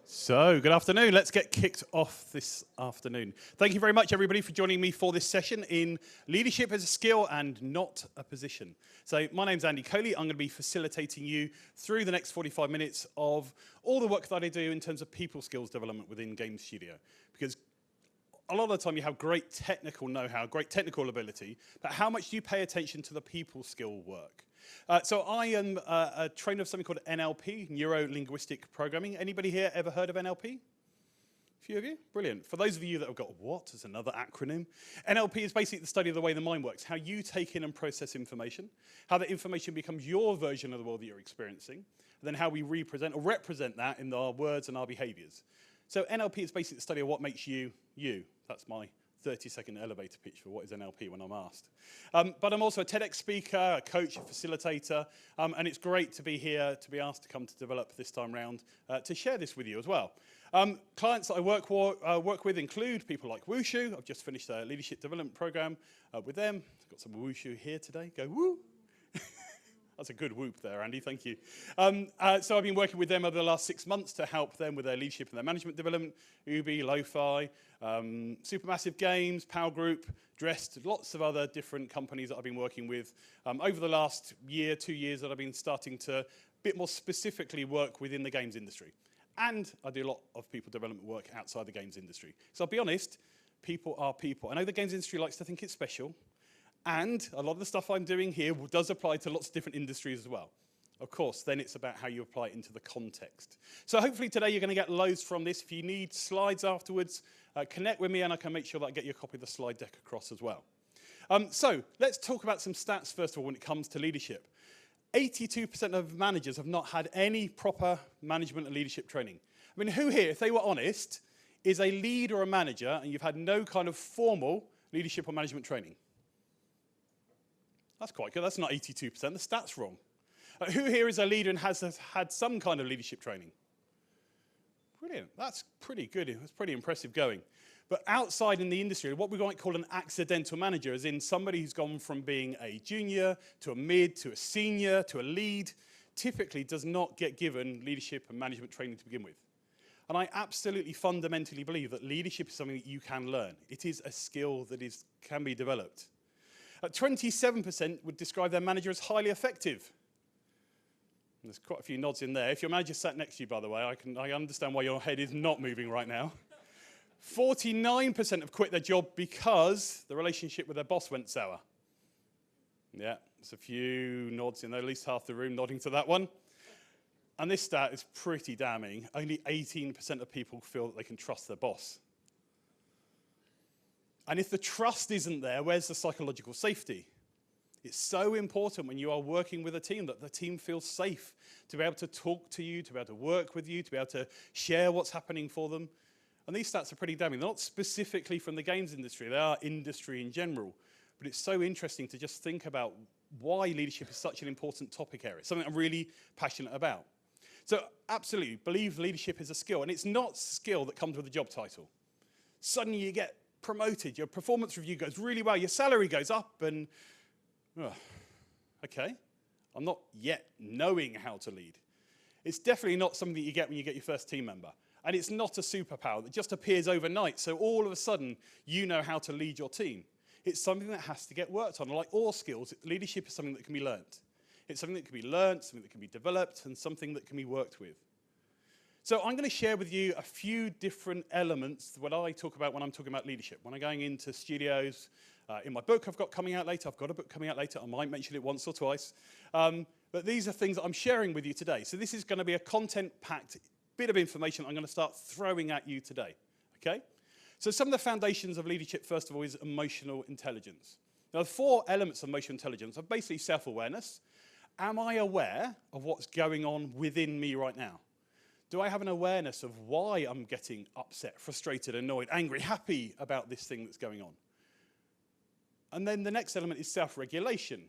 So, good afternoon. Let's get kicked off this afternoon. Thank you very much, everybody, for joining me for this session in Leadership as a Skill and Not a Position. So, my name's Andy Coley. I'm going to be facilitating you through the next 45 minutes of all the work that I do in terms of people skills development within Game Studio. Because a lot of the time you have great technical know-how, great technical ability, but how much do you pay attention to the people skill work? So I am a trainer of something called NLP, Neuro-Linguistic Programming. Anybody here ever heard of NLP? A few of you? Brilliant. For those of you that have got what as another acronym, NLP is basically the study of the way the mind works, how you take in and process information, how that information becomes your version of the world that you're experiencing, and then how we represent that in our words and our behaviors. So NLP is basically the study of what makes you, you. That's my 30-second elevator pitch for what is NLP when I'm asked. But I'm also a TEDx speaker, a coach, a facilitator, and it's great to be here, to be asked to come to develop this time round, to share this with you as well. Clients that I work with include people like Wushu. I've just finished a leadership development program with them. I've got some Wushu here today. Go woo! That's a good whoop there, Andy, thank you. So I've been working with them over the last 6 months to help them with their leadership and their management development. Ubi, Lo-Fi, Supermassive Games, Power Group, Dressed, lots of other different companies that I've been working with over the last year, 2 years that I've been starting to a bit more specifically work within the games industry. And I do a lot of people development work outside the games industry. So I'll be honest, people are people. I know the games industry likes to think it's special, and a lot of the stuff I'm doing here does apply to lots of different industries as well. Of course, then it's about how you apply it into the context. So hopefully today you're going to get loads from this. If you need slides afterwards, connect with me and I can make sure that I get you a copy of the slide deck across as well. So let's talk about some stats first of all when it comes to leadership. 82% of managers have not had any proper management and leadership training. I mean, who here, if they were honest, is a lead or a manager and you've had no kind of formal leadership or management training? That's quite good. That's not 82%. The stat's wrong. Who here is a leader and has had some kind of leadership training? Brilliant. That's pretty good. That's pretty impressive going. But outside in the industry, what we might call an accidental manager, as in somebody who's gone from being a junior to a mid to a senior to a lead, typically does not get given leadership and management training to begin with. And I absolutely fundamentally believe that leadership is something that you can learn. It is a skill that can be developed. 27% would describe their manager as highly effective. And there's quite a few nods in there. If your manager sat next to you, by the way, I understand why your head is not moving right now. 49% have quit their job because the relationship with their boss went sour. Yeah, there's a few nods in there, at least half the room nodding to that one. And this stat is pretty damning. Only 18% of people feel that they can trust their boss. And if the trust isn't there, where's the psychological safety? It's so important when you are working with a team that the team feels safe to be able to talk to you, to be able to work with you, to be able to share what's happening for them. And these stats are pretty damning. They're not specifically from the games industry. They are industry in general. But it's so interesting to just think about why leadership is such an important topic area, something I'm really passionate about. So absolutely, believe leadership is a skill. And it's not a skill that comes with a job title. Suddenly you get promoted, your performance review goes really well, your salary goes up, and okay, I'm not yet knowing how to lead. It's definitely not something that you get when you get your first team member. And it's not a superpower that just appears overnight, so all of a sudden you know how to lead your team. It's something that has to get worked on. Like all skills, leadership is something that can be learnt. It's something that can be learnt, something that can be developed, and something that can be worked with. So I'm going to share with you a few different elements what I talk about when I'm talking about leadership. When I'm going into studios, in my book I've got coming out later, I've got a book coming out later, I might mention it once or twice. But these are things that I'm sharing with you today. So this is going to be a content-packed bit of information I'm going to start throwing at you today. Okay? So some of the foundations of leadership, first of all, is emotional intelligence. Now, the 4 elements of emotional intelligence are basically self-awareness. Am I aware of what's going on within me right now? Do I have an awareness of why I'm getting upset, frustrated, annoyed, angry, happy about this thing that's going on? And then the next element is self-regulation.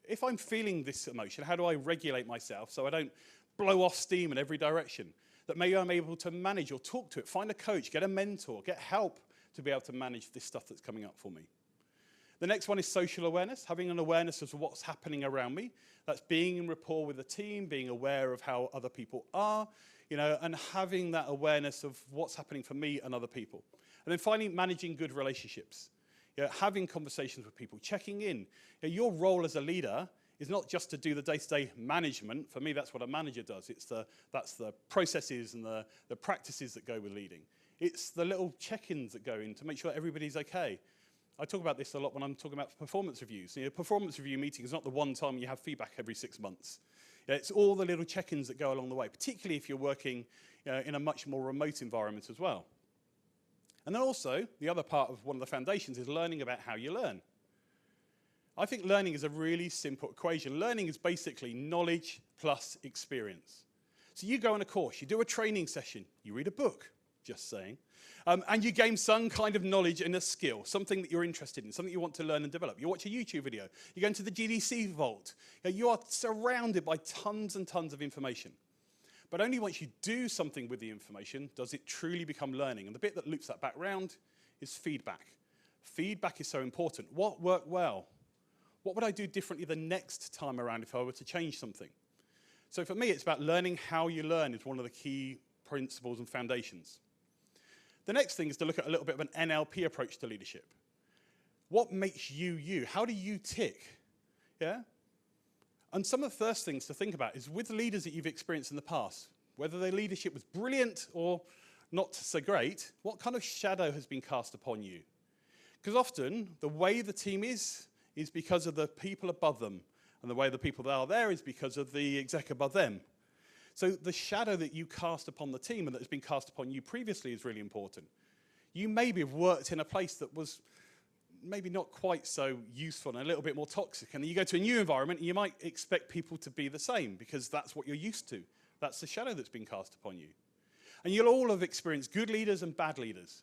If I'm feeling this emotion, how do I regulate myself so I don't blow off steam in every direction? That maybe I'm able to manage or talk to it, find a coach, get a mentor, get help to be able to manage this stuff that's coming up for me. The next one is social awareness, having an awareness of what's happening around me. That's being in rapport with the team, being aware of how other people are. and having that awareness of what's happening for me and other people. And then finally, managing good relationships. Having conversations with people, checking in. Your role as a leader is not just to do the day-to-day management. For me, that's what a manager does. That's the processes and the practices that go with leading. It's the little check-ins that go in to make sure everybody's okay. I talk about this a lot when I'm talking about performance reviews. Performance review meeting is not the one time you have feedback every 6 months. It's all the little check-ins that go along the way, particularly if you're working in a much more remote environment as well. And then also, the other part of one of the foundations is learning about how you learn. I think learning is a really simple equation. Learning is basically knowledge plus experience. So you go on a course, you do a training session, you read a book, just saying, and you gain some kind of knowledge and a skill, something that you're interested in, something you want to learn and develop. You watch a YouTube video, you go into the GDC vault. You are surrounded by tons and tons of information. But only once you do something with the information does it truly become learning. And the bit that loops that back round is feedback. Feedback is so important. What worked well? What would I do differently the next time around if I were to change something? So for me, it's about learning how you learn is one of the key principles and foundations. The next thing is to look at a little bit of an NLP approach to leadership. What makes you you? How do you tick? Yeah? And some of the first things to think about is with leaders that you've experienced in the past, whether their leadership was brilliant or not so great, what kind of shadow has been cast upon you? Because often, the way the team is because of the people above them, and the way the people that are there is because of the exec above them. So the shadow that you cast upon the team and that has been cast upon you previously is really important. You maybe have worked in a place that was maybe not quite so useful and a little bit more toxic. And then you go to a new environment and you might expect people to be the same because that's what you're used to. That's the shadow that's been cast upon you. And you'll all have experienced good leaders and bad leaders.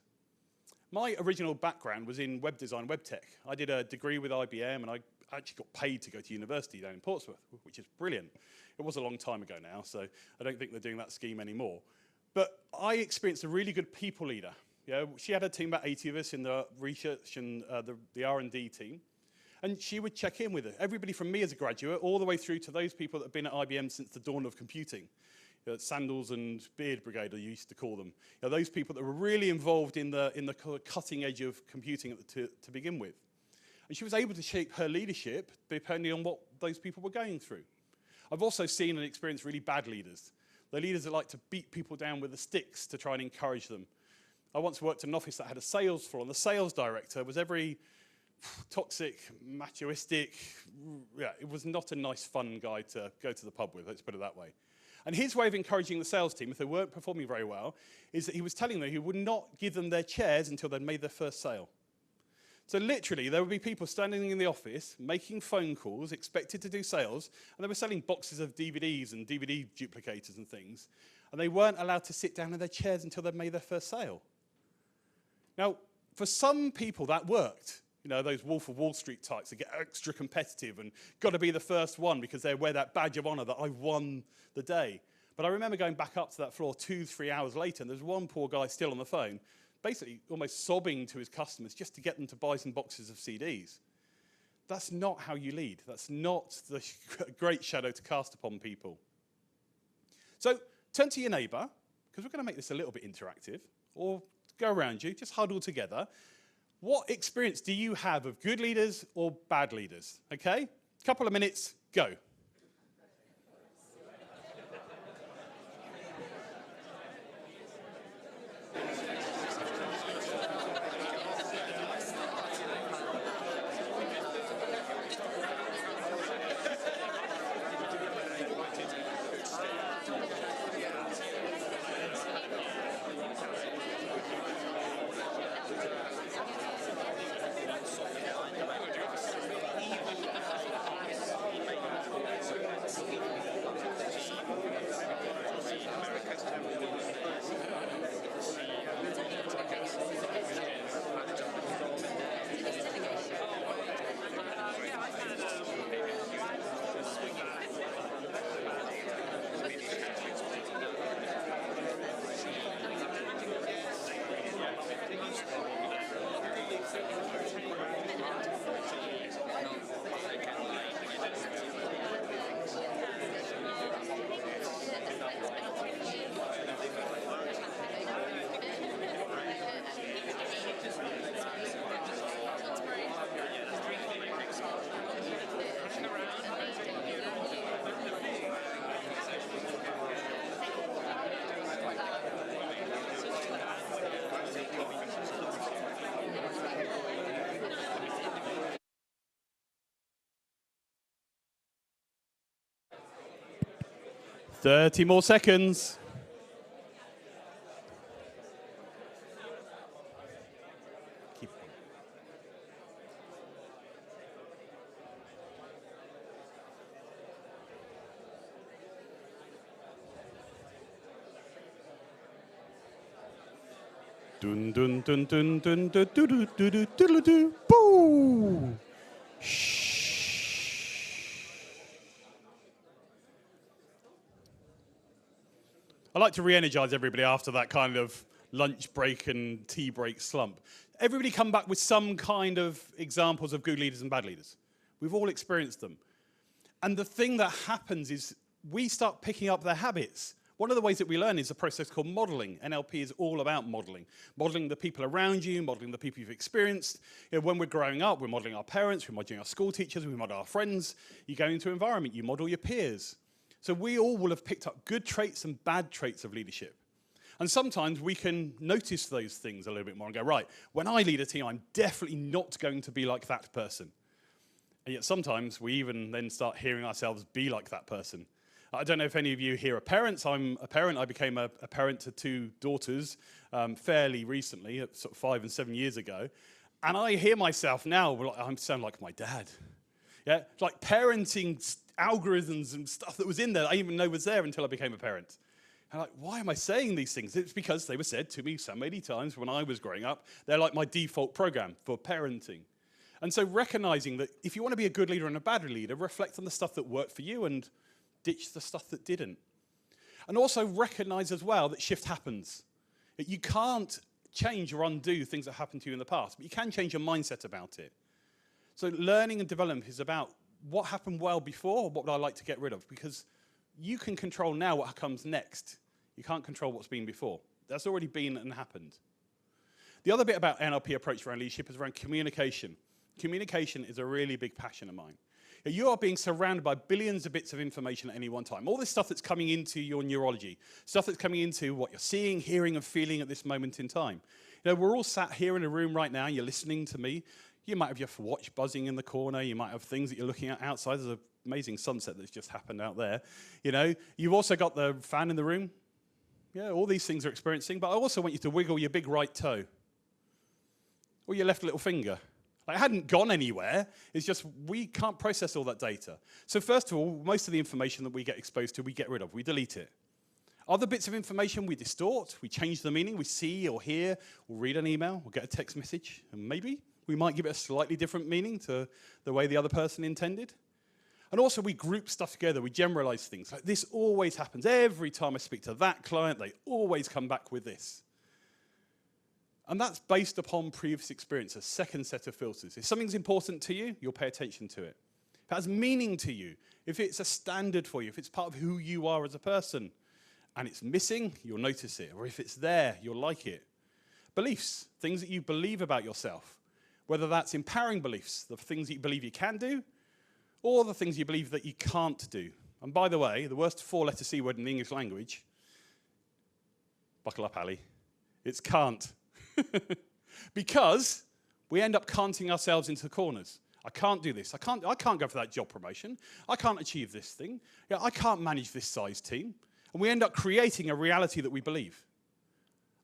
My original background was in web design, web tech. I did a degree with IBM and I actually got paid to go to university down in Portsmouth, which is brilliant. It was a long time ago now, so I don't think they're doing that scheme anymore. But I experienced a really good people leader. She had a team about 80 of us in the research and the R&D team. And she would check in with us. Everybody from me as a graduate, all the way through to those people that have been at IBM since the dawn of computing. Sandals and Beard Brigade, I used to call them. Those people that were really involved in the cutting edge of computing to begin with. And she was able to shape her leadership depending on what those people were going through. I've also seen and experienced really bad leaders. The leaders that like to beat people down with the sticks to try and encourage them. I once worked in an office that had a sales floor, and the sales director was every toxic, machoistic, it was not a nice, fun guy to go to the pub with, let's put it that way. And his way of encouraging the sales team, if they weren't performing very well, is that he was telling them he would not give them their chairs until they'd made their first sale. So literally, there would be people standing in the office, making phone calls, expected to do sales, and they were selling boxes of DVDs and DVD duplicators and things, and they weren't allowed to sit down in their chairs until they'd made their first sale. Now, for some people, that worked. Those Wolf of Wall Street types that get extra competitive and got to be the first one because they wear that badge of honor that I won the day. But I remember going back up to that floor 2-3 hours later, and there's one poor guy still on the phone, basically almost sobbing to his customers just to get them to buy some boxes of CDs. That's not how you lead. That's not the great shadow to cast upon people. So turn to your neighbor, because we're going to make this a little bit interactive, or go around you, just huddle together. What experience do you have of good leaders or bad leaders? Okay? Couple of minutes, go. 30 more seconds. Keep on. Dun dun dun dun dun dun dun dun dun dun dun. Boo! Shh. I like to re-energize everybody after that kind of lunch break and tea break slump. Everybody come back with some kind of examples of good leaders and bad leaders. We've all experienced them. And the thing that happens is we start picking up their habits. One of the ways that we learn is a process called modeling. NLP is all about modeling. Modeling the people around you, modeling the people you've experienced. When we're growing up, we're modeling our parents, we're modeling our school teachers, we model our friends. You go into an environment, you model your peers. So we all will have picked up good traits and bad traits of leadership. And sometimes we can notice those things a little bit more and go, right, when I lead a team, I'm definitely not going to be like that person. And yet sometimes we even then start hearing ourselves be like that person. I don't know if any of you here are parents. I'm a parent. I became a parent to 2 daughters fairly recently, sort of 5 and 7 years ago. And I hear myself now, I sound like my dad. Yeah, like parenting algorithms and stuff that was in there I didn't even know was there until I became a parent. And like, why am I saying these things? It's because they were said to me so many times when I was growing up. They're like my default program for parenting. And so recognizing that if you want to be a good leader and a bad leader, reflect on the stuff that worked for you and ditch the stuff that didn't. And also recognize as well that shift happens. That you can't change or undo things that happened to you in the past, but you can change your mindset about it. So learning and development is about what happened well before, what would I like to get rid of? Because you can control now what comes next. You can't control what's been before. That's already been and happened. The other bit about NLP approach around leadership is around communication. Communication is a really big passion of mine. You are being surrounded by billions of bits of information at any one time. All this stuff that's coming into your neurology, stuff that's coming into what you're seeing, hearing, and feeling at this moment in time. We're all sat here in a room right now, you're listening to me. You might have your watch buzzing in the corner. You might have things that you're looking at outside. There's an amazing sunset that's just happened out there. You've also got the fan in the room. Yeah, all these things are experiencing. But I also want you to wiggle your big right toe or your left little finger. It hadn't gone anywhere. It's just we can't process all that data. So first of all, most of the information that we get exposed to, we get rid of. We delete it. Other bits of information we distort. We change the meaning. We see or hear. We'll read an email. We'll get a text message. And maybe we might give it a slightly different meaning to the way the other person intended. And also we group stuff together, we generalize things. Like this always happens. Every time I speak to that client, they always come back with this. And that's based upon previous experience, a second set of filters. If something's important to you, you'll pay attention to it. If it has meaning to you, if it's a standard for you, if it's part of who you are as a person, and it's missing, you'll notice it. Or if it's there, you'll like it. Beliefs, things that you believe about yourself. Whether that's empowering beliefs, the things that you believe you can do, or the things you believe that you can't do. And by the way, the worst 4-letter C word in the English language, buckle up, Ali, it's can't. Because we end up canting ourselves into corners. I can't do this. I can't go for that job promotion. I can't achieve this thing. I can't manage this size team. And we end up creating a reality that we believe.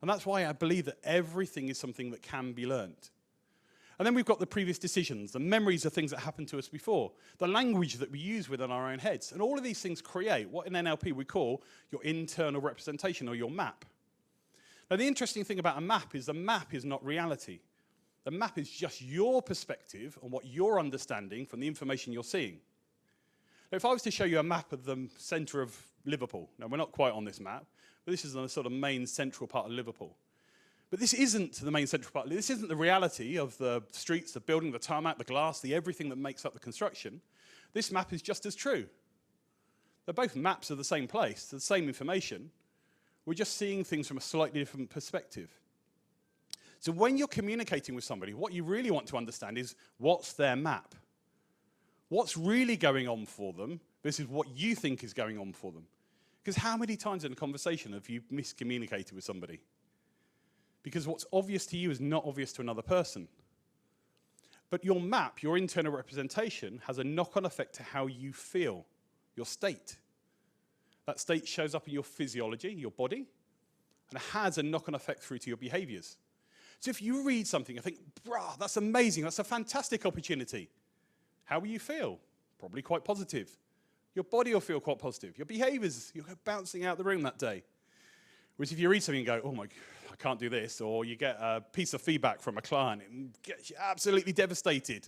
And that's why I believe that everything is something that can be learned. And then we've got the previous decisions, the memories of things that happened to us before, the language that we use within our own heads. And all of these things create what in NLP we call your internal representation or your map. Now, the interesting thing about a map is the map is not reality. The map is just your perspective on what you're understanding from the information you're seeing. Now, if I was to show you a map of the centre of Liverpool, now we're not quite on this map, but this is the sort of main central part of Liverpool. But this isn't the main central part. This isn't the reality of the streets, the building, the tarmac, the glass, the everything that makes up the construction. This map is just as true. They're both maps of the same place, the same information. We're just seeing things from a slightly different perspective. So when you're communicating with somebody, what you really want to understand is what's their map? What's really going on for them versus what you think is going on for them? Because how many times in a conversation have you miscommunicated with somebody? Because what's obvious to you is not obvious to another person. But your map, your internal representation, has a knock-on effect to how you feel, your state. That state shows up in your physiology, your body, and has a knock-on effect through to your behaviors. So if you read something and think, brah, that's amazing, that's a fantastic opportunity, how will you feel? Probably quite positive. Your body will feel quite positive. Your behaviors, you'll go bouncing out the room that day. Whereas if you read something and go, oh my, I can't do this, or you get a piece of feedback from a client and gets you absolutely devastated,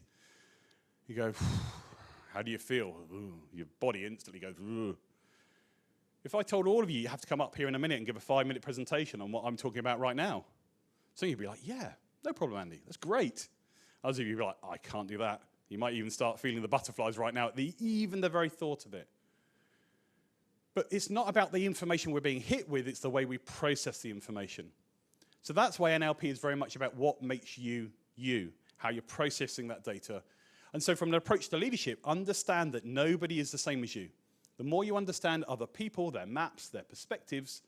you go, how do you feel? Ooh, your body instantly goes, ooh. If I told all of you, you have to come up here in a minute and give a 5-minute presentation on what I'm talking about right now, some of you'd be like, yeah, no problem, Andy, that's great. Others of you would be like, I can't do that. You might even start feeling the butterflies right now at even the very thought of it. But it's not about the information we're being hit with, it's the way we process the information. So that's why NLP is very much about what makes you, you, how you're processing that data. And so from an approach to leadership, understand that nobody is the same as you. The more you understand other people, their maps, their perspectives,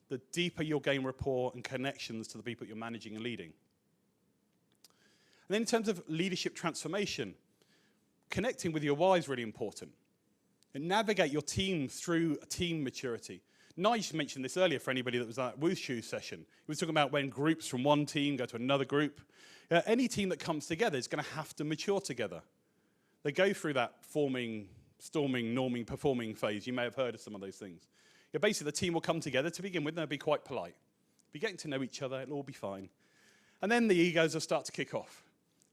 the deeper you'll gain rapport and connections to the people you're managing and leading. And then in terms of leadership transformation, connecting with your why is really important. And navigate your team through a team maturity. Nigel mentioned this earlier for anybody that was at Wushu session. He was talking about when groups from one team go to another group. Any team that comes together is going to have to mature together. They go through that forming, storming, norming, performing phase. You may have heard of some of those things. Basically, the team will come together to begin with, and they'll be quite polite. Be getting to know each other, it'll all be fine. And then the egos will start to kick off.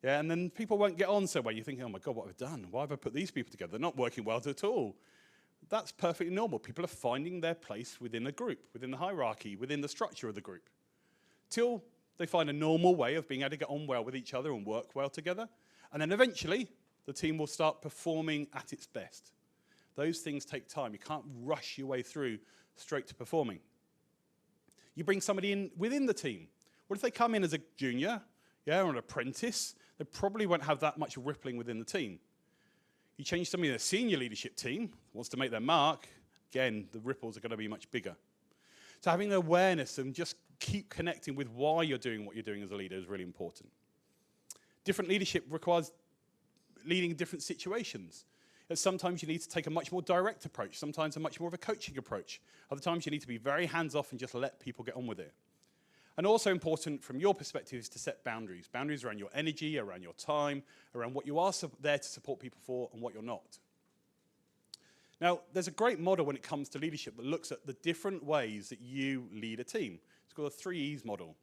Yeah, and then people won't get on so well. You're thinking, oh my God, what have I done? Why have I put these people together? They're not working well at all. That's perfectly normal. People are finding their place within a group, within the hierarchy, within the structure of the group, till they find a normal way of being able to get on well with each other and work well together. And then eventually, the team will start performing at its best. Those things take time. You can't rush your way through straight to performing. You bring somebody in within the team. What if they come in as a junior, or an apprentice? They probably won't have that much rippling within the team. You change somebody in a senior leadership team, wants to make their mark, again, the ripples are going to be much bigger. So having awareness and just keep connecting with why you're doing what you're doing as a leader is really important. Different leadership requires leading different situations. Sometimes you need to take a much more direct approach, sometimes a much more of a coaching approach. Other times you need to be very hands-off and just let people get on with it. And also important from your perspective is to set boundaries. Boundaries around your energy, around your time, around what you are there to support people for and what you're not. Now, there's a great model when it comes to leadership that looks at the different ways that you lead a team. It's called the 3 E's model.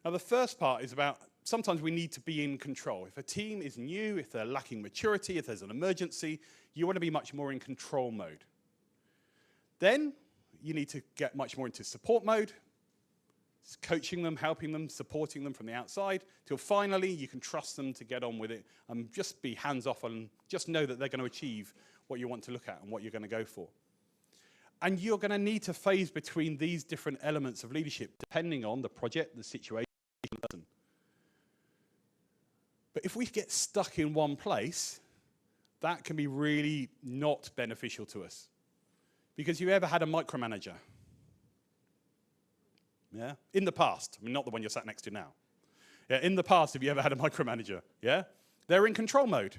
Now, the first part is about sometimes we need to be in control. If a team is new, if they're lacking maturity, if there's an emergency, you want to be much more in control mode. Then you need to get much more into support mode, coaching them, helping them, supporting them from the outside, till finally you can trust them to get on with it and just be hands-off and just know that they're going to achieve what you want to look at and what you're going to go for. And you're going to need to phase between these different elements of leadership depending on the project, the situation. But if we get stuck in one place, that can be really not beneficial to us. Because you ever had a micromanager? Yeah? In the past, I mean, not the one you're sat next to now. Yeah, in the past, have you ever had a micromanager? Yeah? They're in control mode.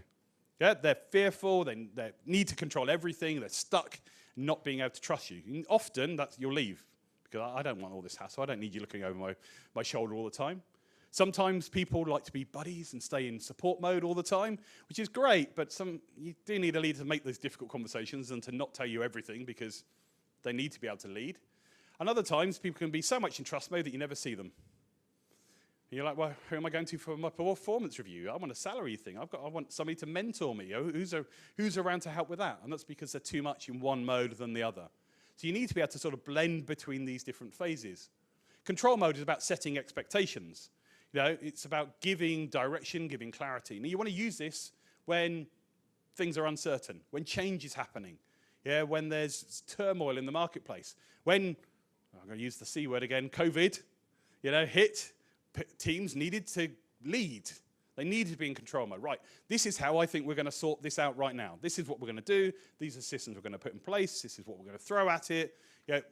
Yeah? They're fearful, they need to control everything, they're stuck not being able to trust you. And often, you'll leave, because I don't want all this hassle, I don't need you looking over my shoulder all the time. Sometimes people like to be buddies and stay in support mode all the time, which is great, but you do need a leader to make those difficult conversations and to not tell you everything because they need to be able to lead. And other times, people can be so much in trust mode that you never see them. And you're like, well, who am I going to for my performance review? I want a salary thing. I want somebody to mentor me. Who's around to help with that? And that's because they're too much in one mode than the other. So you need to be able to sort of blend between these different phases. Control mode is about setting expectations. It's about giving direction, giving clarity. Now, you want to use this when things are uncertain, when change is happening, when there's turmoil in the marketplace, when, I'm going to use the C word again, COVID, hit, teams needed to lead. They needed to be in control mode. Right, this is how I think we're going to sort this out right now. This is what we're going to do. These are systems we're going to put in place. This is what we're going to throw at it.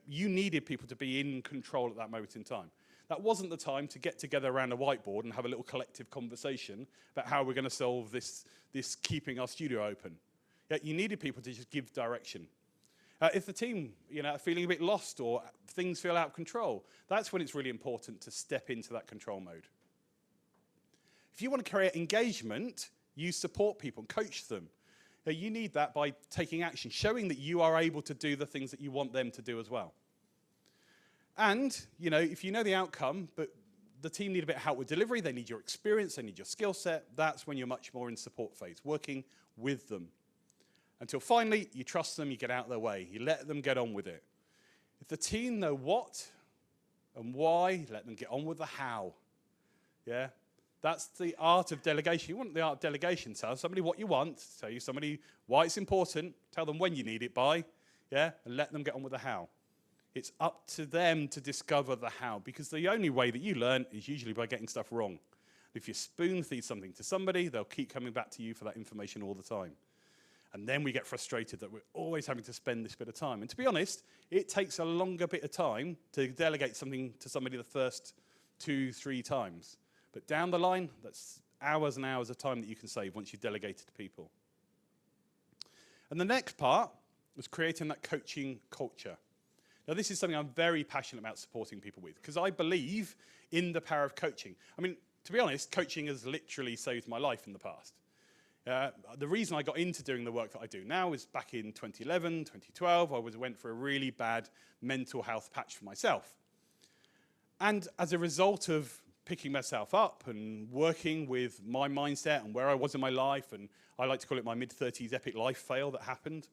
You needed people to be in control at that moment in time. That wasn't the time to get together around a whiteboard and have a little collective conversation about how we're going to solve this keeping our studio open. You needed people to just give direction. If the team, are feeling a bit lost or things feel out of control, that's when it's really important to step into that control mode. If you want to create engagement, you support people and coach them. You need that by taking action, showing that you are able to do the things that you want them to do as well. And, if you know the outcome, but the team need a bit of help with delivery, they need your experience, they need your skill set, that's when you're much more in support phase, working with them. Until finally, you trust them, you get out of their way, you let them get on with it. If the team know what and why, let them get on with the how. Yeah? That's the art of delegation. You want the art of delegation. Tell somebody what you want, tell you somebody why it's important, tell them when you need it by, yeah, and let them get on with the how. It's up to them to discover the how, because the only way that you learn is usually by getting stuff wrong. If you spoon feed something to somebody, they'll keep coming back to you for that information all the time. And then we get frustrated that we're always having to spend this bit of time. And to be honest, it takes a longer bit of time to delegate something to somebody the first 2-3 times. But down the line, that's hours and hours of time that you can save once you've delegated to people. And the next part was creating that coaching culture. Now, this is something I'm very passionate about supporting people with, because I believe in the power of coaching. I mean, to be honest, coaching has literally saved my life in the past. The reason I got into doing the work that I do now is back in 2011, 2012, I went for a really bad mental health patch for myself. And as a result of picking myself up and working with my mindset and where I was in my life, and I like to call it my mid-30s epic life fail that happened,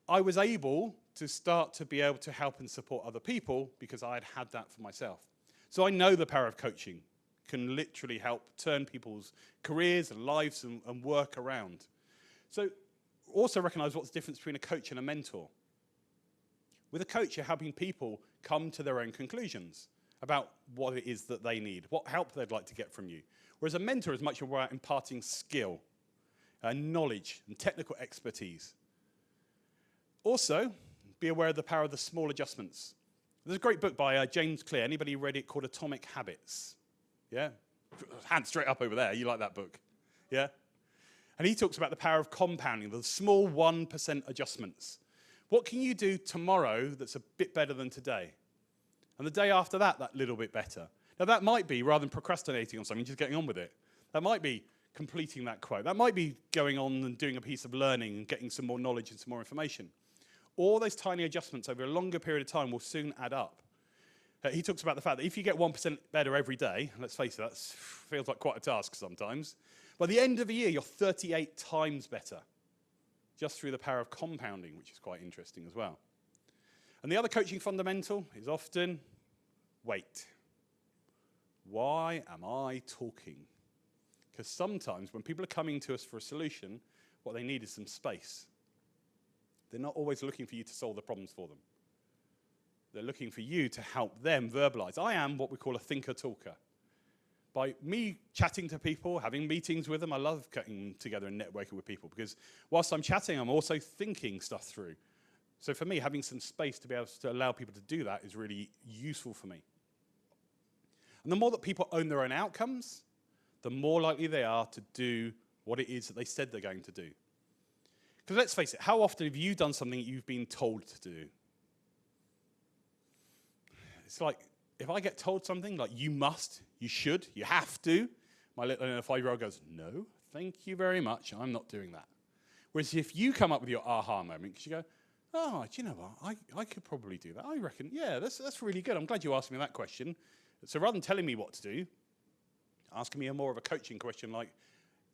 I was able to start to be able to help and support other people because I had had that for myself. So I know the power of coaching can literally help turn people's careers and lives and work around. So also recognize what's the difference between a coach and a mentor. With a coach, you're helping people come to their own conclusions about what it is that they need, what help they'd like to get from you. Whereas a mentor is much more about imparting skill, knowledge, and technical expertise. Also, be aware of the power of the small adjustments. There's a great book by James Clear. Anybody read it, called Atomic Habits? Yeah? Hand straight up over there. You like that book? Yeah? And he talks about the power of compounding, the small 1% adjustments. What can you do tomorrow that's a bit better than today? And the day after that, that little bit better. Now, that might be, rather than procrastinating on something, just getting on with it. That might be completing that quote. That might be going on and doing a piece of learning and getting some more knowledge and some more information. All those tiny adjustments over a longer period of time will soon add up. He talks about the fact that if you get 1% better every day, let's face it, that feels like quite a task sometimes. By the end of the year, you're 38 times better, just through the power of compounding, which is quite interesting as well. And the other coaching fundamental is often wait. Why am I talking? Because sometimes when people are coming to us for a solution, what they need is some space. They're not always looking for you to solve the problems for them. They're looking for you to help them verbalize. I am what we call a thinker-talker. By me chatting to people, having meetings with them, I love getting together and networking with people because whilst I'm chatting, I'm also thinking stuff through. So for me, having some space to be able to allow people to do that is really useful for me. And the more that people own their own outcomes, the more likely they are to do what it is that they said they're going to do. Because let's face it, how often have you done something you've been told to do? It's like, if I get told something like, you must, you should, you have to, my little 5-year-old goes, no, thank you very much, I'm not doing that. Whereas if you come up with your aha moment, because you go, oh, do you know what, I could probably do that. I reckon, yeah, that's really good. I'm glad you asked me that question. So rather than telling me what to do, asking me more of a coaching question like,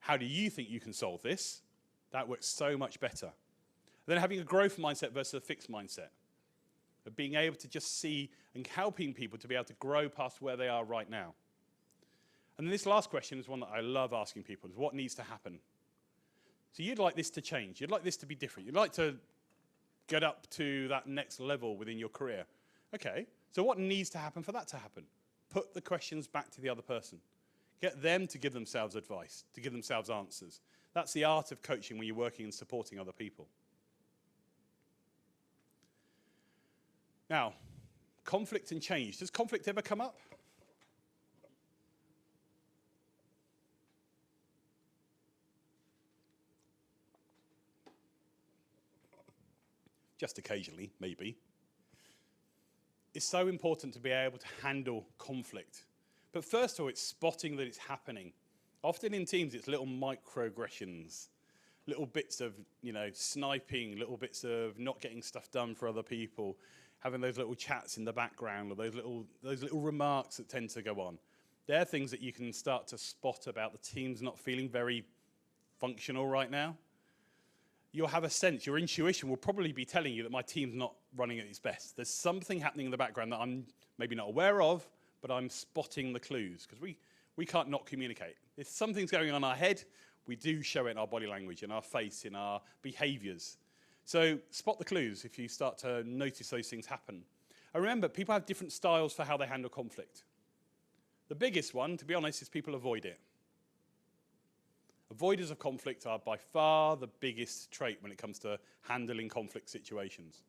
how do you think you can solve this? That works so much better. And then having a growth mindset versus a fixed mindset. Of being able to just see and helping people to be able to grow past where they are right now. And then this last question is one that I love asking people, is what needs to happen? So you'd like this to change. You'd like this to be different. You'd like to get up to that next level within your career. Okay, so what needs to happen for that to happen? Put the questions back to the other person. Get them to give themselves advice, to give themselves answers. That's the art of coaching when you're working and supporting other people. Now, conflict and change. Does conflict ever come up? just occasionally, maybe. It's so important to be able to handle conflict. But first of all, it's spotting that it's happening. Often in teams, it's little microaggressions, little bits of, sniping, little bits of not getting stuff done for other people, having those little chats in the background, or those little remarks that tend to go on. They're things that you can start to spot about the team's not feeling very functional right now. You'll have a sense, your intuition will probably be telling you that my team's not running at its best. There's something happening in the background that I'm maybe not aware of, but I'm spotting the clues, because we can't not communicate. If something's going on in our head, we do show it in our body language, in our face, in our behaviors. So spot the clues if you start to notice those things happen. And remember, people have different styles for how they handle conflict. The biggest one, to be honest, is people avoid it. Avoiders of conflict are by far the biggest trait when it comes to handling conflict situations.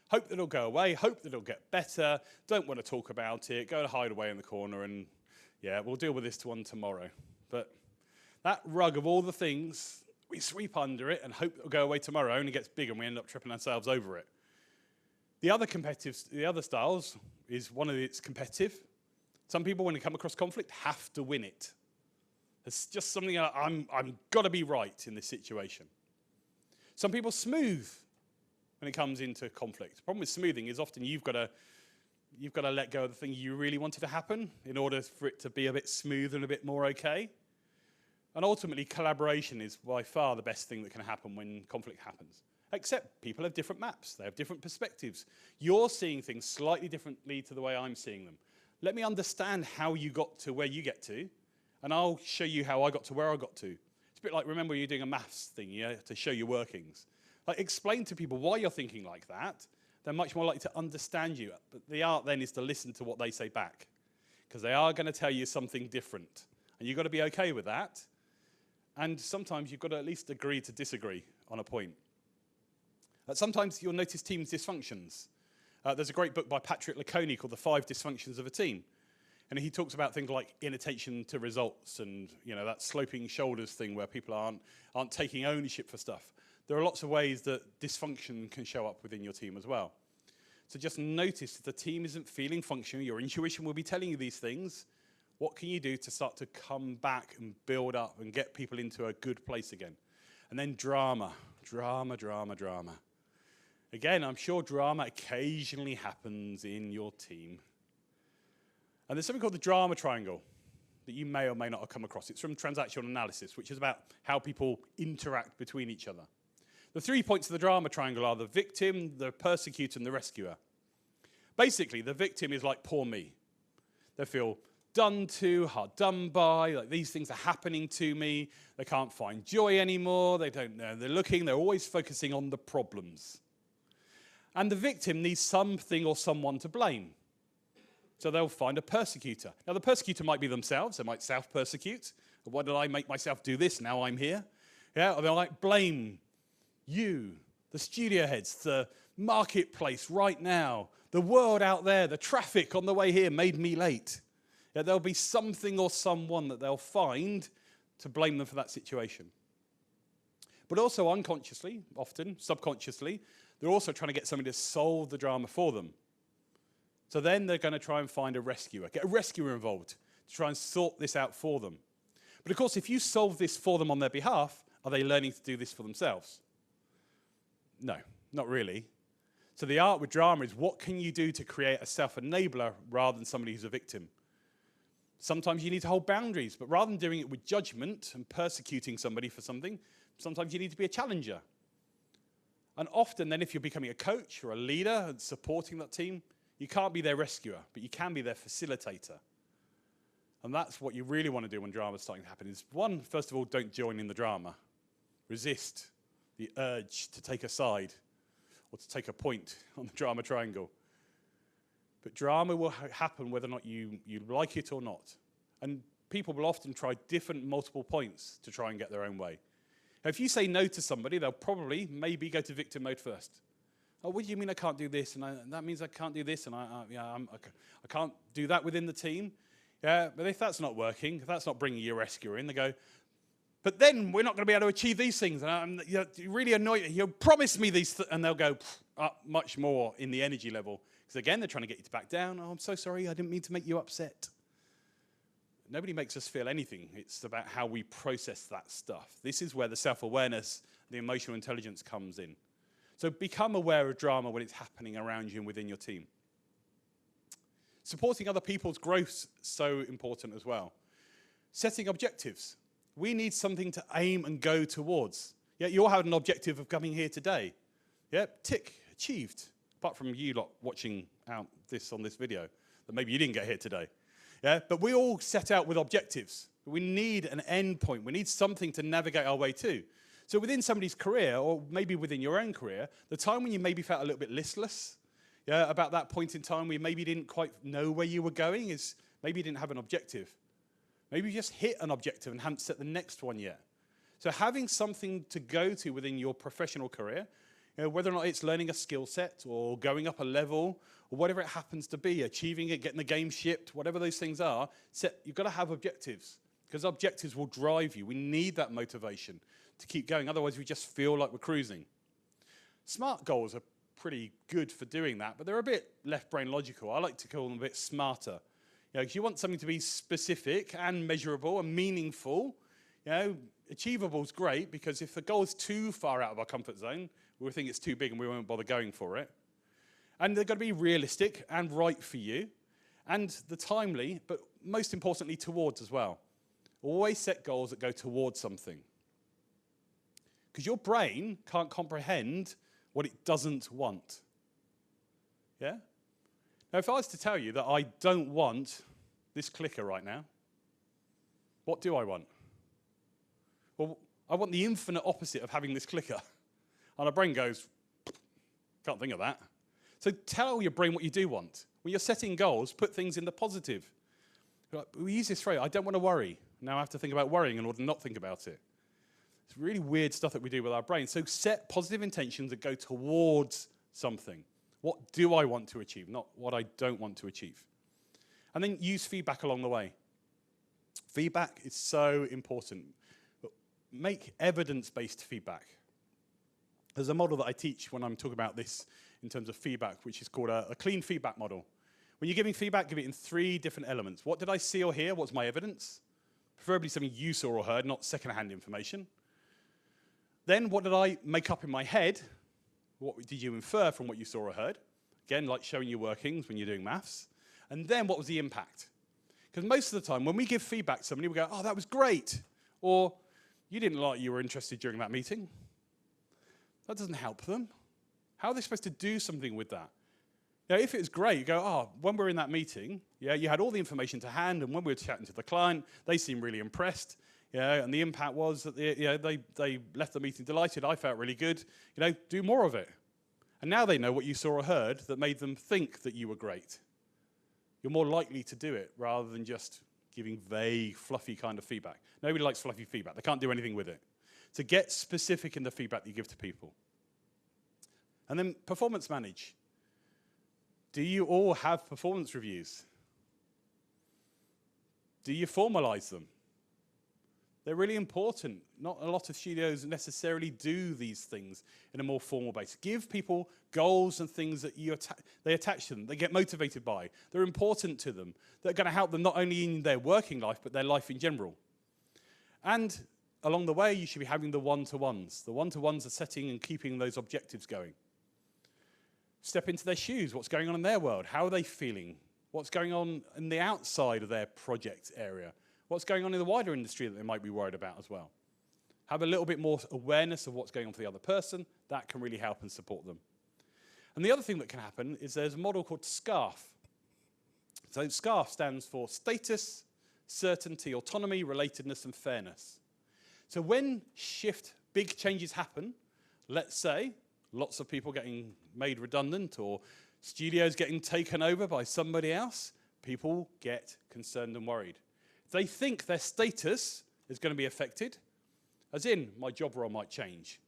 Hope that it'll go away, hope that it'll get better, don't want to talk about it, go to hide away in the corner and, we'll deal with this one tomorrow. But that rug of all the things, we sweep under it and hope it'll go away tomorrow, only gets bigger and we end up tripping ourselves over it. The other styles is it's competitive. Some people, when they come across conflict, have to win it. It's just something I'm got to be right in this situation. Some people smooth when it comes into conflict. The problem with smoothing is often you've got to let go of the thing you really wanted to happen in order for it to be a bit smooth and a bit more okay. And ultimately, collaboration is by far the best thing that can happen when conflict happens. Except people have different maps. They have different perspectives. You're seeing things slightly differently to the way I'm seeing them. Let me understand how you got to where you get to, and I'll show you how I got to where I got to. It's a bit like, remember, you're doing a maths thing, to show your workings. Like, explain to people why you're thinking like that. They're much more likely to understand you. But the art then is to listen to what they say back, because they are going to tell you something different. And you've got to be okay with that. And sometimes you've got to at least agree to disagree on a point. Sometimes you'll notice teams' dysfunctions. There's a great book by Patrick Lencioni called The 5 Dysfunctions of a Team. And he talks about things like inattention to results and, that sloping shoulders thing where people aren't taking ownership for stuff. There are lots of ways that dysfunction can show up within your team as well. So just notice if the team isn't feeling functional, your intuition will be telling you these things. What can you do to start to come back and build up and get people into a good place again? And then drama. Again, I'm sure drama occasionally happens in your team. And there's something called the drama triangle that you may or may not have come across. It's from transactional analysis, which is about how people interact between each other. The 3 points of the drama triangle are the victim, the persecutor, and the rescuer. Basically, the victim is like poor me. They feel done to, hard done by, like these things are happening to me. They can't find joy anymore. They don't know. They're always focusing on the problems. And the victim needs something or someone to blame. So they'll find a persecutor. Now, the persecutor might be themselves. They might self-persecute. Why did I make myself do this? Now I'm here. Or they'll blame you, the studio heads, the marketplace right now, the world out there, the traffic on the way here made me late. There'll be something or someone that they'll find to blame them for that situation. But also unconsciously, often, subconsciously, they're also trying to get somebody to solve the drama for them. So then they're going to try and find a rescuer, get a rescuer involved to try and sort this out for them. But of course, if you solve this for them on their behalf, are they learning to do this for themselves? No, not really. So the art with drama is what can you do to create a self-enabler rather than somebody who's a victim? Sometimes you need to hold boundaries, but rather than doing it with judgment and persecuting somebody for something, sometimes you need to be a challenger. And often then if you're becoming a coach or a leader and supporting that team, you can't be their rescuer, but you can be their facilitator. And that's what you really want to do when drama's starting to happen is, one, first of all, don't join in the drama. Resist the urge to take a side or to take a point on the drama triangle. But drama will happen whether or not you like it or not. And people will often try different multiple points to try and get their own way. Now, if you say no to somebody, they'll probably maybe go to victim mode first. Oh, what do you mean I can't do this? And that means I can't do this, and I can't do that within the team. Yeah, but if that's not working, if that's not bringing your rescuer in, they go, But then we're not going to be able to achieve these things. And you're really annoyed. You promise me these, and they'll go up much more in the energy level. Because again, they're trying to get you to back down. Oh, I'm so sorry. I didn't mean to make you upset. Nobody makes us feel anything. It's about how we process that stuff. This is where the self-awareness, the emotional intelligence comes in. So become aware of drama when it's happening around you and within your team. Supporting other people's growth is so important as well. Setting objectives. We need something to aim and go towards. Yeah, you all have an objective of coming here today. Yeah, tick, achieved. Apart from you lot watching out this on this video, that maybe you didn't get here today. Yeah, but we all set out with objectives. We need an end point. We need something to navigate our way to. So within somebody's career, or maybe within your own career, the time when you maybe felt a little bit listless, yeah, about that point in time where you maybe didn't quite know where you were going, is maybe you didn't have an objective. Maybe you just hit an objective and haven't set the next one yet. So having something to go to within your professional career, you know, whether or not it's learning a skill set or going up a level or whatever it happens to be, achieving it, getting the game shipped, whatever those things are, you've got to have objectives because objectives will drive you. We need that motivation to keep going. Otherwise, we just feel like we're cruising. SMART goals are pretty good for doing that, but they're a bit left brain logical. I like to call them a bit smarter. You know, 'cause you want something to be specific and measurable and meaningful. You know, achievable is great because if the goal is too far out of our comfort zone, we'll think it's too big and we won't bother going for it. And they've got to be realistic and right for you, and the timely, but most importantly, towards as well. Always set goals that go towards something. Because your brain can't comprehend what it doesn't want. Yeah? Now, if I was to tell you that I don't want this clicker right now, what do I want? Well, I want the infinite opposite of having this clicker. And our brain goes, can't think of that. So tell your brain what you do want. When you're setting goals, put things in the positive. We use this phrase, I don't want to worry. Now I have to think about worrying in order to not think about it. It's really weird stuff that we do with our brain. So set positive intentions that go towards something. What do I want to achieve, not what I don't want to achieve. And then use feedback along the way. Feedback is so important. Make evidence-based feedback. There's a model that I teach when I'm talking about this in terms of feedback, which is called a clean feedback model. When you're giving feedback, give it in 3 different elements. What did I see or hear? What's my evidence? Preferably something you saw or heard, not second-hand information. Then what did I make up in my head? What did you infer from what you saw or heard? Again, like showing your workings when you're doing maths. And then what was the impact? Because most of the time, when we give feedback to somebody, we go, oh, that was great. Or, you didn't like you were interested during that meeting. That doesn't help them. How are they supposed to do something with that? Now, if it was great, you go, oh, when we were in that meeting, yeah, you had all the information to hand, and when we were chatting to the client, they seemed really impressed. Yeah, and the impact was that they left the meeting delighted. I felt really good. You know, do more of it. And now they know what you saw or heard that made them think that you were great. You're more likely to do it rather than just giving vague, fluffy kind of feedback. Nobody likes fluffy feedback. They can't do anything with it. So get specific in the feedback that you give to people. And then performance manage. Do you all have performance reviews? Do you formalize them? They're really important. Not a lot of studios necessarily do these things in a more formal basis. Give people goals and things that they attach to them, they get motivated by. They're important to them. They're going to help them not only in their working life, but their life in general. And along the way, you should be having the one-to-ones. The one-to-ones are setting and keeping those objectives going. Step into their shoes. What's going on in their world? How are they feeling? What's going on in the outside of their project area? What's going on in the wider industry that they might be worried about as well? Have a little bit more awareness of what's going on for the other person. That can really help and support them. And the other thing that can happen is there's a model called SCARF. So SCARF stands for status, certainty, autonomy, relatedness, and fairness. So when big changes happen, let's say lots of people getting made redundant or studios getting taken over by somebody else, people get concerned and worried. They think their status is going to be affected, as in my job role might change,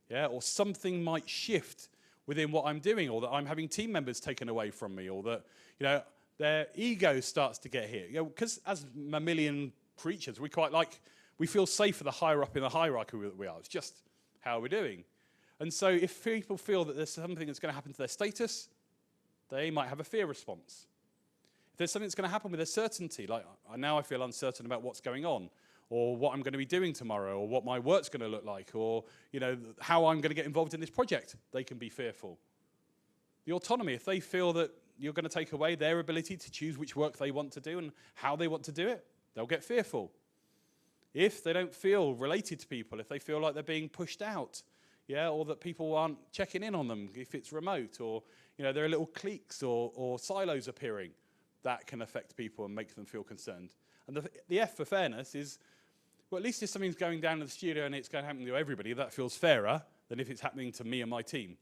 yeah, or something might shift within what I'm doing, or that I'm having team members taken away from me, or that, you know, their ego starts to get hit. You know, because as mammalian creatures, we quite like We feel safer the higher up in the hierarchy we are. It's just how we're doing. And so if people feel that there's something that's going to happen to their status, they might have a fear response. If there's something that's going to happen with their certainty, like now I feel uncertain about what's going on, or what I'm going to be doing tomorrow, or what my work's going to look like, or how I'm going to get involved in this project, they can be fearful. The autonomy, if they feel that you're going to take away their ability to choose which work they want to do and how they want to do it, they'll get fearful. If they don't feel related to people, if they feel like they're being pushed out, or that people aren't checking in on them if it's remote, or there are little cliques or silos appearing, that can affect people and make them feel concerned. And the F for fairness is, well, at least if something's going down in the studio and it's going to happen to everybody, that feels fairer than if it's happening to me and my team,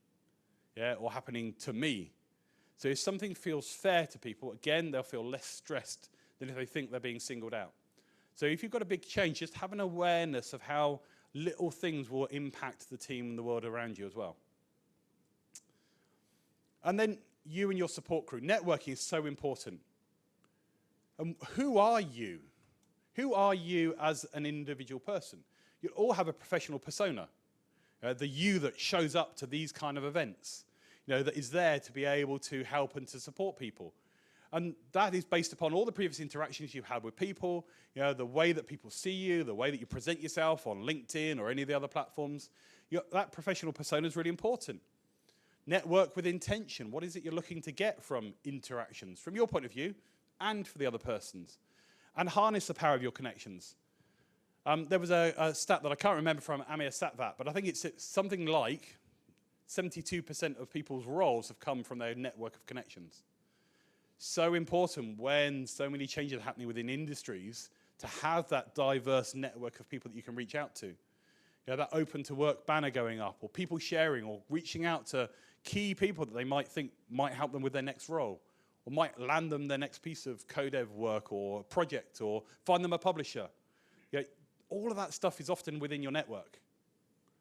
or happening to me. So if something feels fair to people, again, they'll feel less stressed than if they think they're being singled out. So if you've got a big change, just have an awareness of how little things will impact the team and the world around you as well. And then you and your support crew. Networking is so important. And who are you? Who are you as an individual person? You all have a professional persona. The you that shows up to these kind of events. That is there to be able to help and to support people. And that is based upon all the previous interactions you've had with people, the way that people see you, the way that you present yourself on LinkedIn or any of the other platforms. That professional persona is really important. Network with intention. What is it you're looking to get from interactions, from your point of view and for the other person's? And harness the power of your connections. There was a stat that I can't remember from Amir Satvat, but I think it's something like 72% of people's roles have come from their network of connections. So important when so many changes are happening within industries to have that diverse network of people that you can reach out to. That open to work banner going up, or people sharing, or reaching out to key people that they might think might help them with their next role, or might land them their next piece of co-dev work or project, or find them a publisher. All of that stuff is often within your network.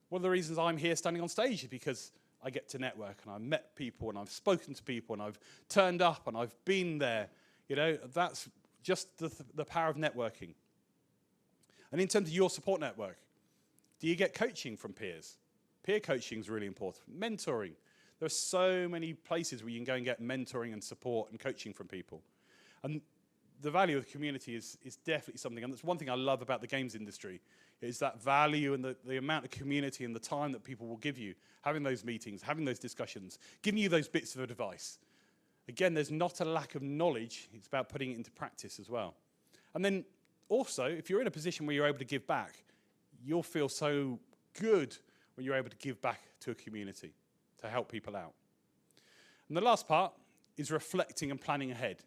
One of the reasons I'm here standing on stage is because I get to network, and I've met people, and I've spoken to people, and I've turned up, and I've been there. That's just the power of networking. And in terms of your support network, do you get coaching from peers? Peer coaching is really important. Mentoring. There are so many places where you can go and get mentoring and support and coaching from people. And the value of the community is definitely something, and that's one thing I love about the games industry, is that value and the amount of community and the time that people will give you, having those meetings, having those discussions, giving you those bits of advice. Again, there's not a lack of knowledge, it's about putting it into practice as well. And then also, if you're in a position where you're able to give back, you'll feel so good when you're able to give back to a community, to help people out. And the last part is reflecting and planning ahead.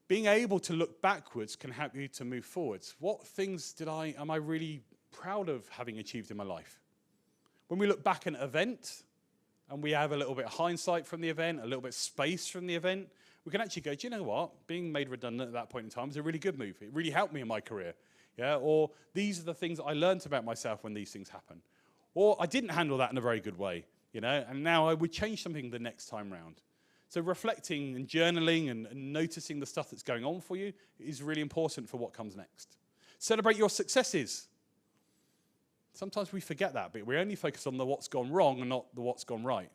Being able to look backwards can help you to move forwards. What things am I really proud of having achieved in my life? When we look back at an event and we have a little bit of hindsight from the event, a little bit of space from the event, we can actually go, do you know what? Being made redundant at that point in time was a really good move. It really helped me in my career. Or these are the things I learned about myself when these things happen. Or I didn't handle that in a very good way, and now I would change something the next time round. So reflecting and journaling and noticing the stuff that's going on for you is really important for what comes next. Celebrate your successes. Sometimes we forget that, but we only focus on the what's gone wrong and not the what's gone right.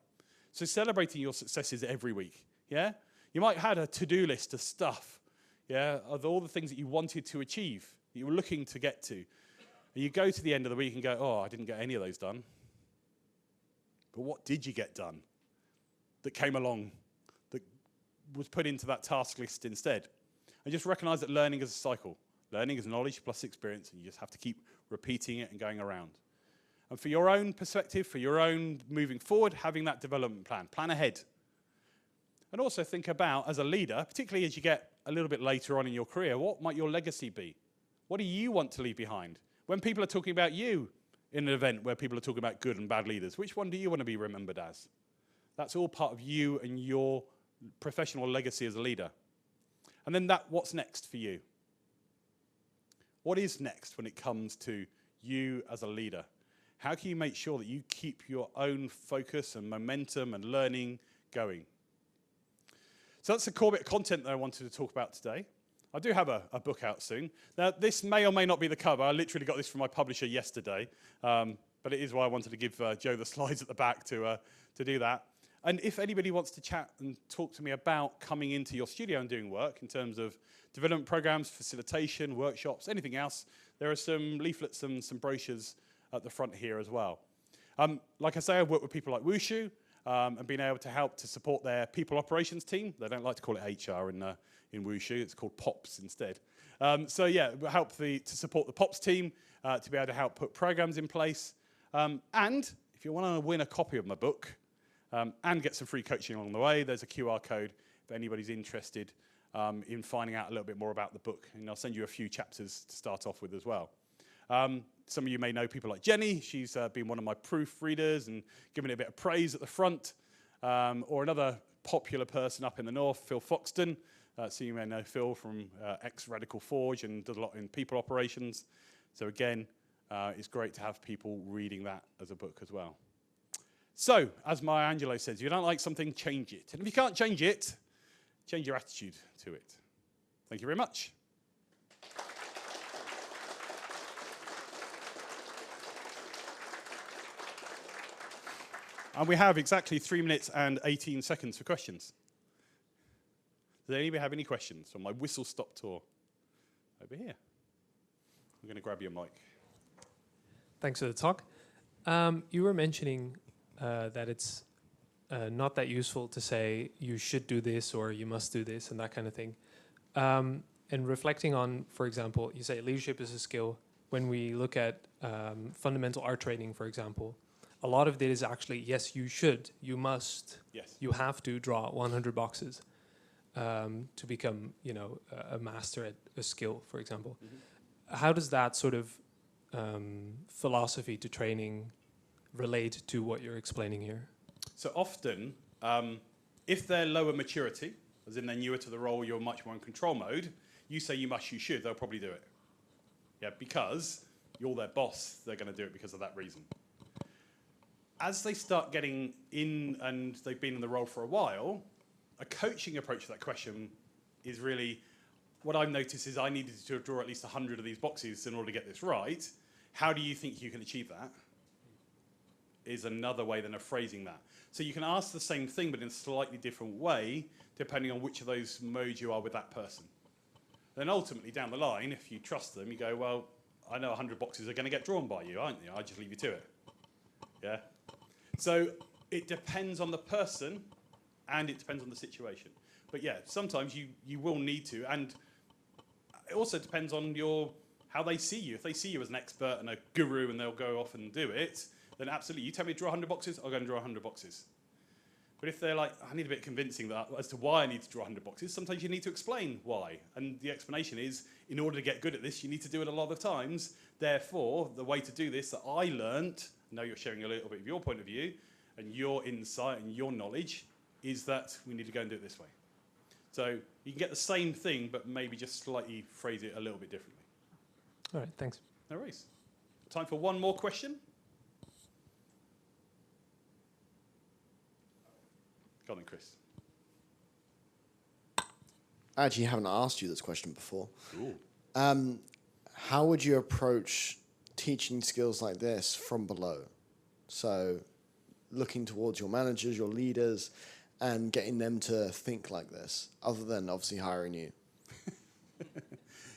So celebrating your successes every week, You might have had a to-do list of stuff, of all the things that you wanted to achieve, that you were looking to get to. And you go to the end of the week and go, oh, I didn't get any of those done. But what did you get done that came along, that was put into that task list instead? And just recognize that learning is a cycle. Learning is knowledge plus experience, and you just have to keep repeating it and going around. And for your own perspective, for your own moving forward, having that development plan ahead. And also think about, as a leader, particularly as you get a little bit later on in your career, what might your legacy be? What do you want to leave behind? When people are talking about you in an event where people are talking about good and bad leaders, which one do you want to be remembered as? That's all part of you and your professional legacy as a leader. And then what's next for you? What is next when it comes to you as a leader? How can you make sure that you keep your own focus and momentum and learning going? So that's the core bit of content that I wanted to talk about today. I do have a book out soon. Now, this may or may not be the cover. I literally got this from my publisher yesterday, but it is why I wanted to give Joe the slides at the back to do that. And if anybody wants to chat and talk to me about coming into your studio and doing work in terms of development programs, facilitation, workshops, anything else, there are some leaflets and some brochures at the front here as well. Like I say, I've worked with people like Wushu and been able to help to support their people operations team. They don't like to call it HR in Wushu. It's called POPs instead. So yeah, help to support the POPs team to be able to help put programs in place. And if you want to win a copy of my book and get some free coaching along the way, there's a QR code if anybody's interested in finding out a little bit more about the book. And I'll send you a few chapters to start off with as well. Some of you may know people like Jenny. She's been one of my proofreaders and given it a bit of praise at the front. Or another popular person up in the north, Phil Foxton. So you may know Phil from ex-Radical Forge and does a lot in people operations. So again, it's great to have people reading that as a book as well. So, as Maya Angelou says, if you don't like something, change it. And if you can't change it, change your attitude to it. Thank you very much. And we have exactly 3 minutes and 18 seconds for questions. Does anybody have any questions on my whistle-stop tour? Over here. I'm going to grab your mic. Thanks for the talk. You were mentioning that it's not that useful to say you should do this or you must do this and that kind of thing. And reflecting on, for example, you say leadership is a skill. When we look at fundamental art training, for example, a lot of it is actually, yes, you should, you must, yes, you have to draw 100 boxes to become, a master at a skill, for example. Mm-hmm. How does that sort of philosophy to training relate to what you're explaining here? So often, if they're lower maturity, as in they're newer to the role, you're much more in control mode, you say you must, you should, they'll probably do it. Yeah, because you're their boss, they're going to do it because of that reason. As they start getting in and they've been in the role for a while, a coaching approach to that question is really, what I've noticed is I needed to draw at least 100 of these boxes in order to get this right. How do you think you can achieve that? Is another way than of phrasing that. So you can ask the same thing, but in a slightly different way, depending on which of those modes you are with that person. Then ultimately, down the line, if you trust them, you go, well, I know 100 boxes are going to get drawn by you, aren't you? I just leave you to it. Yeah? So it depends on the person, and it depends on the situation. But yeah, sometimes you will need to, and it also depends on how they see you. If they see you as an expert and a guru and they'll go off and do it, then absolutely, you tell me to draw 100 boxes, I'll go and draw 100 boxes. But if they're like, I need a bit of convincing that as to why I need to draw 100 boxes, sometimes you need to explain why. And the explanation is, in order to get good at this, you need to do it a lot of times. Therefore, the way to do this that I learned, I know you're sharing a little bit of your point of view, and your insight and your knowledge, is that we need to go and do it this way. So you can get the same thing, but maybe just slightly phrase it a little bit differently. All right, thanks. No worries. Time for one more question. Go on then, Chris. I actually haven't asked you this question before. Ooh. How would you approach teaching skills like this from below? So looking towards your managers, your leaders, and getting them to think like this, other than obviously hiring you.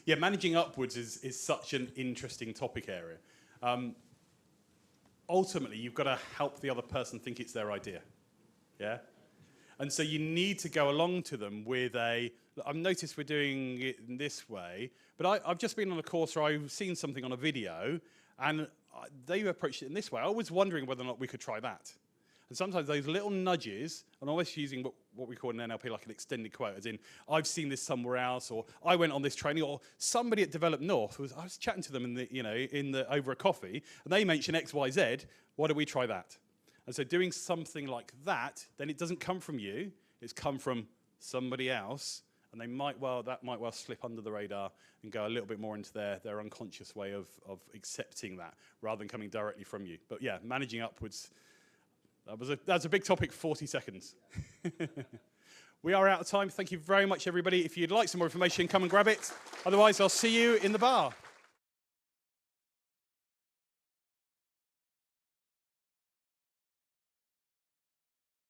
Yeah, managing upwards is such an interesting topic area. Ultimately, you've got to help the other person think it's their idea. Yeah? And so you need to go along to them with I've noticed we're doing it in this way, but I've just been on a course where I've seen something on a video, and they approached it in this way. I was wondering whether or not we could try that. And sometimes those little nudges, and always using what we call in NLP like an extended quote, as in, I've seen this somewhere else, or I went on this training, or somebody at Develop North, I was chatting to them over a coffee, and they mentioned X, Y, Z, why don't we try that? And so doing something like that, then it doesn't come from you, it's come from somebody else, and that might well slip under the radar and go a little bit more into their unconscious way of accepting that, rather than coming directly from you. But yeah, managing upwards, that's a big topic, 40 seconds. We are out of time. Thank you very much, everybody. If you'd like some more information, come and grab it. Otherwise, I'll see you in the bar.